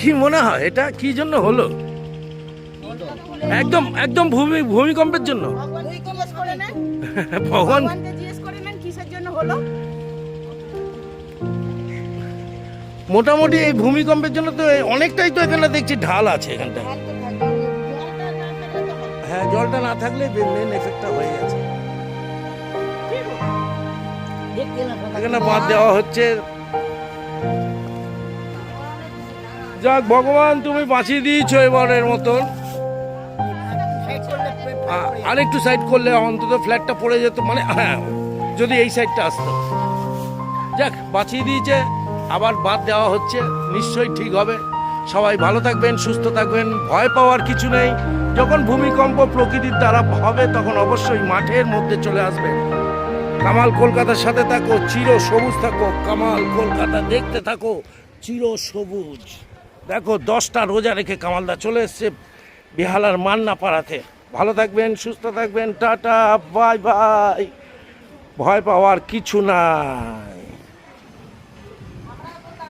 কি মনে হয় এটা কি জন্য হলো? একদম একদম ভূমিকম্পের জন্য। ভগবান মোটামুটি এই ভূমিকম্পের জন্য তো অনেকটাই তো এখানে দেখছি ঢাল আছে এখানটায়। হ্যাঁ, জলটা না থাকলে মেন এফেক্টটা হয়ে গেছে। এখানে বাঁধ দেওয়া হচ্ছে। যাক ভগবান, তুমি বাঁচিয়ে দিয়েছো এবারের মতন। আরেকটু সাইড করলে অন্তত ফ্ল্যাটটা পড়ে যেত, মানে হ্যাঁ, যদি এই সাইডটা আসতো। যাক, বাঁচিয়ে দিয়েছে, আবার বাদ দেওয়া হচ্ছে, নিশ্চয়ই ঠিক হবে। সবাই ভালো থাকবেন, সুস্থ থাকবেন, ভয় পাওয়ার কিছু নেই। যখন ভূমিকম্প প্রকৃতির দ্বারা হবে তখন অবশ্যই মাঠের মধ্যে চলে আসবে। কামাল কলকাতার সাথে থাকো, চির সবুজ থাকো। কামাল কলকাতা দেখতে থাকো, চির সবুজ। দেখো 10টা রোজা রেখে কামালদা চলে এসছে বেহালার মান্না পাড়াতে। ভালো থাকবেন, সুস্থ থাকবেন, টাটা, বাই বাই। ভয় পাওয়ার কিছু নাই।